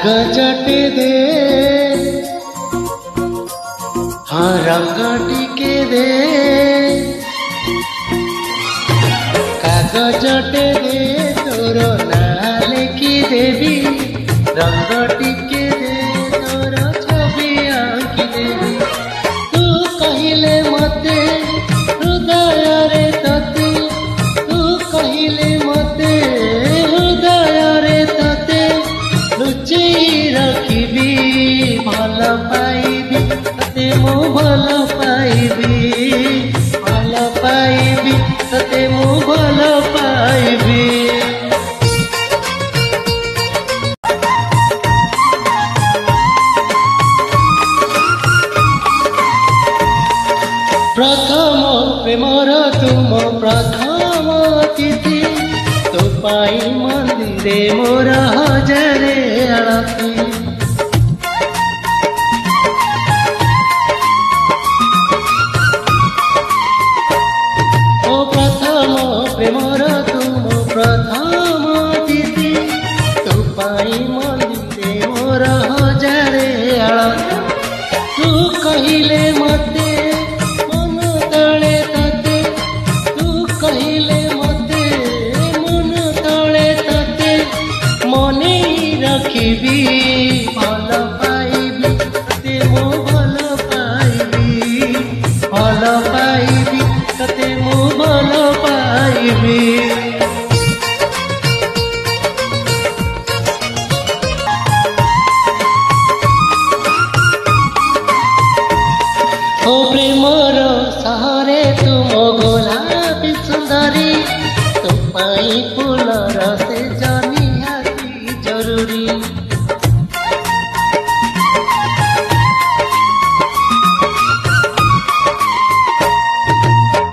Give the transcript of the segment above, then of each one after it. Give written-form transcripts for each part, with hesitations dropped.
कागजटे दे हाँ रंग टिके दे कागजटे दे तोर ना लिखि देवी रंग टिके दे तोर छवि आंकी देवी तू कहिले मते हृदय रे तते तू कहिले मते हृदय रे तते लुचि रखिबी भल पाइबी तते मु भल पाइबी तते मु भल पाइबी। प्रथम प्रेमर तुम प्रथम तिथि तो पाई मंदिरे मोर हजारे आरती ओ प्रथम प्रेमर तुम प्रथम तिथि तो पाई मंदिरे मोर हजारे आरती तू कहिले मते रखिबी भल पाइबी तते मु भल पाइबी तते मु भल पाइबी। ओ प्रेमर सहरे तुम गोलापी सुंदरी तो पाई फूलर से जनिहाती जरूरी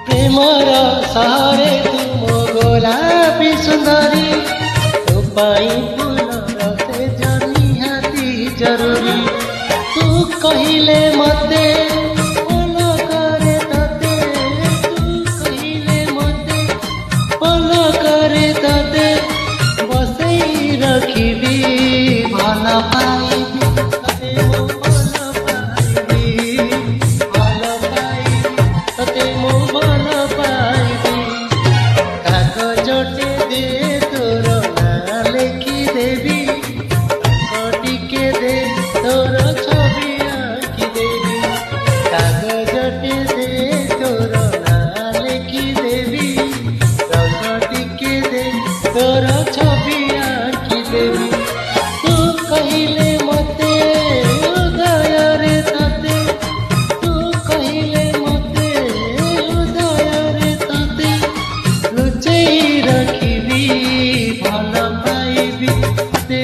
प्रेमर सहरे तुम गोलापी सुंदरी तो पाई फूलर से जनिहाती जरूरी तू कहिले मते रखिबी भल पाइबी तते मु भल पाइबी कागजटे दे तोर ना लिखि देवी टिके दे तोर छवि आंकी देवी कागजटे दे तोर ना लिखि देवी रंग टिके दे तोर छवि तू कहिले मते हृदय रे तते तू कहिले मते हृदय रे तते लुचि रखिबी भल पाइबी तते